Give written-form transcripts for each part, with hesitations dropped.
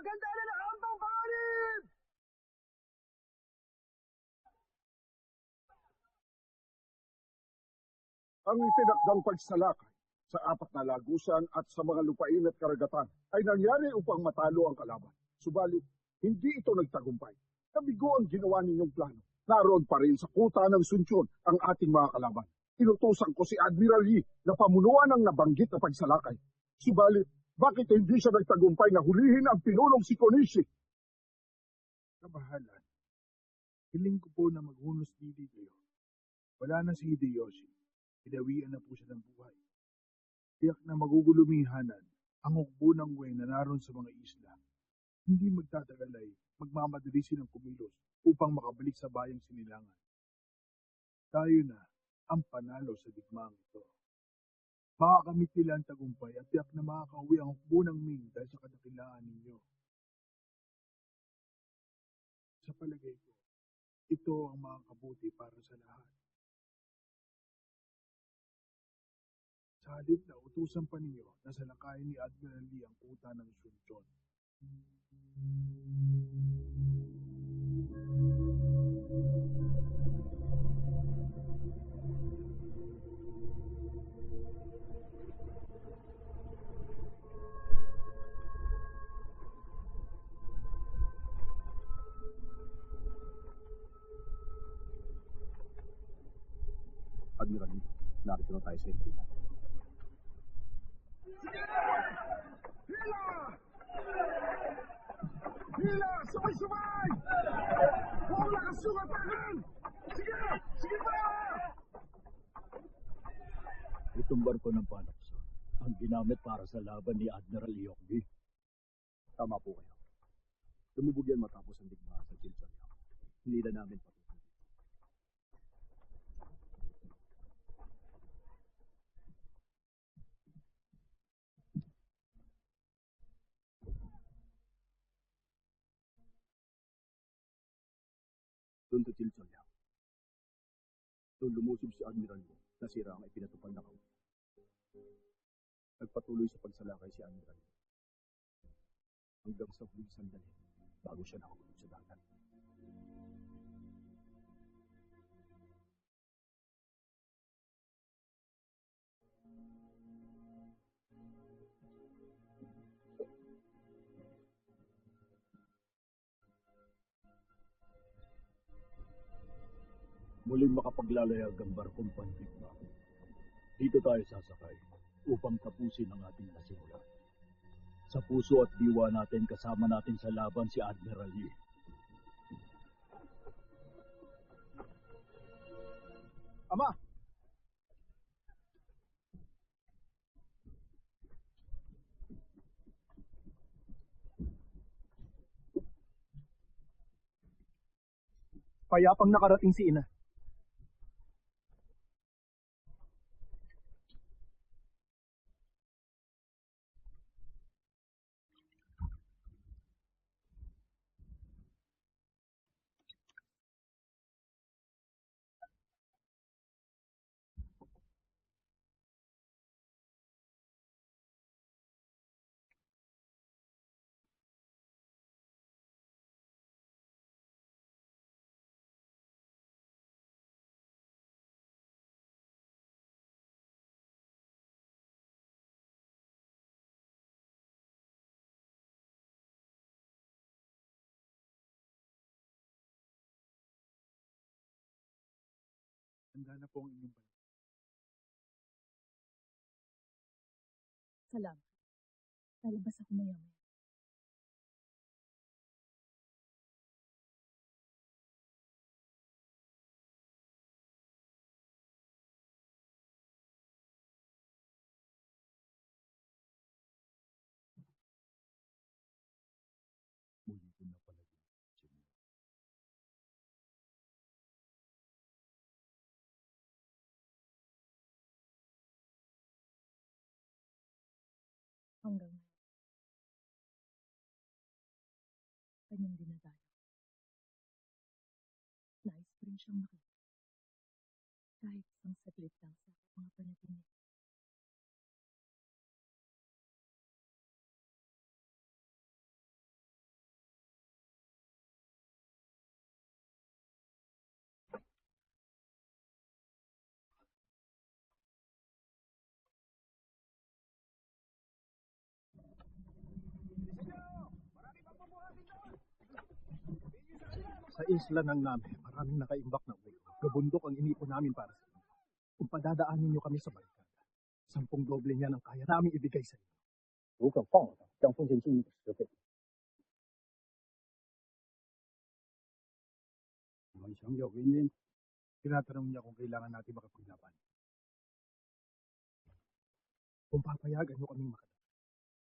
Maganda na nakahambang panganib! Ang itinakdang pagsalakay sa apat na lagusan at sa mga lupain at karagatan ay nangyari upang matalo ang kalaban. Subalit, hindi ito nagtagumpay. Kabigo ang ginawa ninyong plano. Naroon pa rin sa kuta ng Sunsyon ang ating mga kalaban. Inutusan ko si Admiral Yi na pamunuan ang nabanggit na pagsalakay. Subalit, bakit hindi siya nagtagumpay na hulihin ang pinulong si Konishi? Kabahalan, hiling ko po na maghunos dili kayo. Wala na si Hideyoshi. Pinawian na po siya ng buhay. Tiyak na magugulumihanan ang hukbo ng Wei na naroon sa mga isla. Hindi magtatagal ay magmamadali silang kumilos upang makabalik sa bayang sinilangan. Tayo na ang panalo sa digmaang ito. Makakamit nila ang tagumpay at tiyak na makakauwi ang hukbo ng Ming dahil sa kadakilaan ninyo. Sa palagay ko, ito ang makakabuti para sa lahat. Sa halip na utusan pa ninyo na salakayin ni Admiral Lee ang kuta ng Sunsyon. Admiral Lee, narito na tayo sa Impila. Hila! Hila! Sumay-sumay! Huwag nakasungatahan! Sige! Sige pa! Itong barko ng Panokso ang ginamit para sa laban ni Admiral Iokbi. Tama po kayo. Lumubog yan matapos ang digmaan sa Chilchoriao. Hindi na namin patutuloy. Doon sa Chilchoriao. Doon lumusob si Admiral Wu, nasira ang ipinatupad na kaunti. Nagpatuloy sa pagsalakay si Admiral Wu. Hanggang sa huling sandali, bago siya nakahulog sa dagat. Muling makapaglalayag ang barkong pandigma. Dito tayo sasakay upang tapusin ang ating nasimulan. Sa puso at diwa natin kasama natin sa laban si Admiral Yi. Ama! Payapang nakarating si Ina. Handa na po ang inyong balik. Salamat. Lalabas ako maya-maya. Muli ko na pala din. Hanggang ngayon. Kanyang dinadala. Nais ko rin siyang makita. Kahit isang saglit lang sa mga panaginip. Sa isla ng Name, maraming nakaimbak na ulo. Gabundok ang inipon namin para sa inyo. Kung padadaanin niyo kami sa barkada, 10 doble niya ang kaya namin ibigay sa inyo. 如果放了他，将风险金额的10倍。你们想要原因？ Tinatanong niya kung kailangan natin makapaglaban. Kung papayagan niyo kaming makadaan,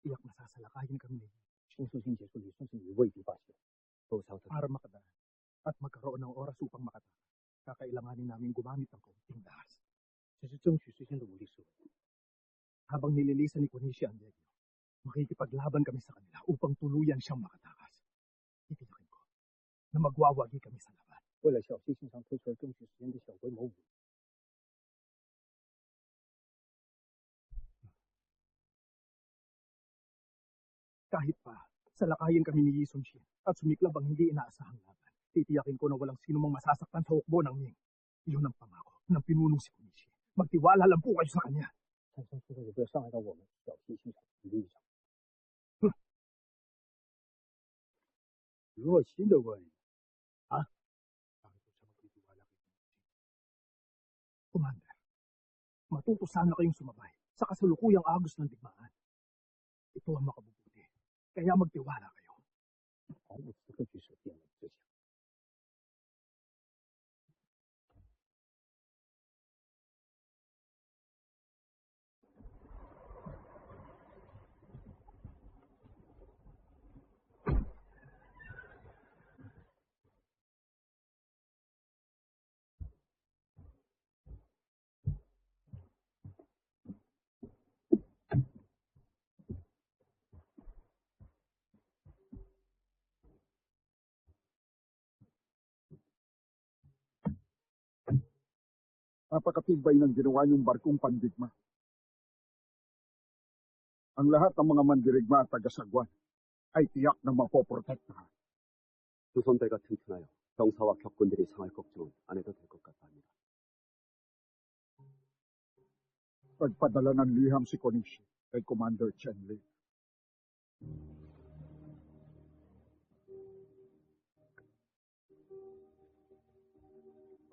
tiyak masasalakayin kami ninyo 冲刺性结束，你算是你未必罢休。都晓得， para makadaan at magkaroon ng oras upang makatakas. Kakailanganin namin gumamit ng kaunting dahas. 这是争取最先的武力思维。 Habang nililisan ni Kunishi ang Diego, makikipaglaban kami sa kanila upang tuluyan siyang makatakas. Titiyakin ko na magwawagi kami sa laban. 为了小溪信上推出了争取时间的小规模武力， Kahit pa, salakayin kami ni Yisong Shin at sumiklab ang hindi inaasahang laban. Titiyakin ko na walang sino mang masasaktan sa hukbo ng Ming. Iyon ang pangako ng pinunong si Kunishi. Magtiwala lang po kayo sa kanya. 战争出了也不要伤害到我们小溪信上的利益上。如果新的问 Commander, matuto sana kayong sumabay sa kasalukuyang agos ng digmaan. Ito ang makabubuti, kaya magtiwala kayo. 毫无此刻举手变了志向。 Napakatibay ng ginawa niyong barkong pandigma. Ang lahat ng mga mandirigma at tagasagwan ay tiyak na mapoprotektahan. 조선대가 튼튼하여 병사와 격군들이 상할 걱정은 안 해도 될 것 같답니다. Pagpadala ng liham si Konishi kay Commander Chen Li.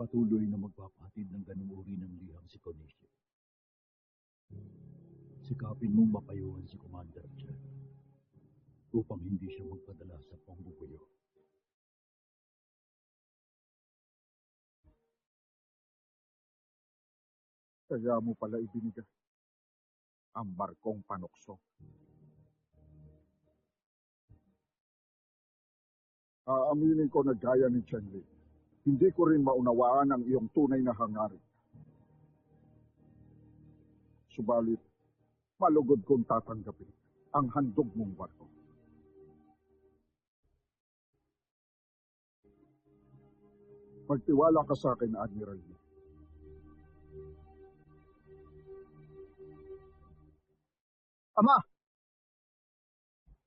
Patuloy na magpapahatid ng ganung uri ng liham si Konishi. Sikapin mong mapayuhan si Commander Chen upang hindi siya magpadala sa pangbubuyo. Kaya mo pala ibinigay ang barkong panukso. Aaminin ko na gaya ni Chen Li, hindi ko rin maunawaan ang iyong tunay na hangarin. Subalit, malugod kong tatanggapin ang handog mong barko. Magtiwala ka sa akin, Admiral Lee. Ama!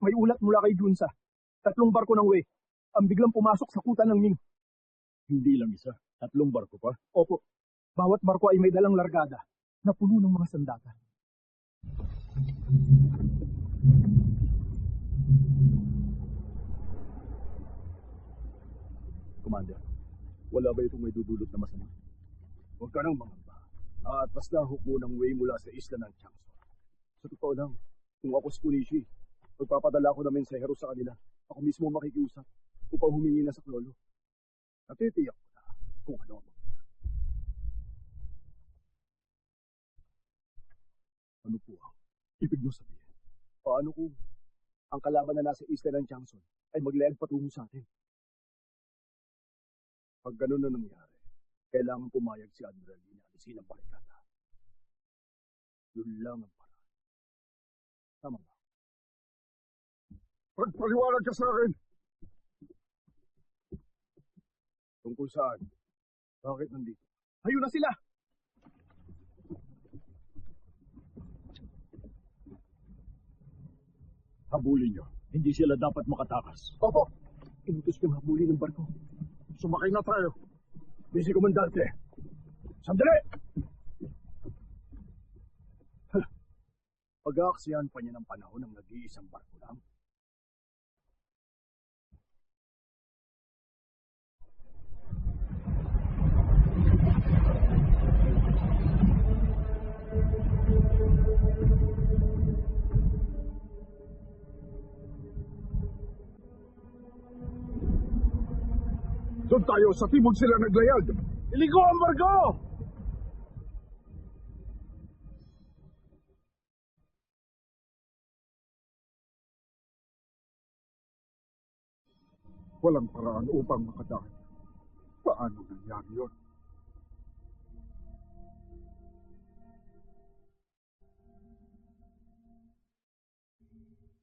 May ulat mula kay Junsa. 3 barko ng Wei ang biglang pumasok sa kuta ng Ming. Hindi lang isa, 3 barko pa. Opo, bawat barko ay may dalang largada na puno ng mga sandata. Commander, wala ba itong may dudulot na masama? Huwag ka nang mangamba. At basta hukbo ng way mula sa isla ng Changsha. Sa totoo lang, kung ako si Kunishi, magpapadala ko ng mensahero sa kanila. Ako mismo makikiusap upang humingi na sa Klolo. Natitiyak ko na kung ano ang mangyayari. Ano po ang ibig nyo sabihin? Paano kung ang kalaban na nasa isla ng Changson ay maglayag patungo sa atin? Pag ganun na nangyari, kailangan pumayag si Admiral Lee na alisin ang barikada. Yun lang ang paraan. Tama ba? Pagpaliwanag ka sa akin! Tungkol saan? Bakit nandito? Ayun na sila! Habulin nyo. Hindi sila dapat makatakas. Opo! Inutos kong habulin ng barko. Sumakay na tayo. Busy, Komandante. Sandali! Pag-aaksiyan pa niya ng panahon ng nag-iisang barko lang. Doon tayo sa timog sila naglayag. Iligo ang barko! Walang paraan upang makadaan. Paano nangyari yun?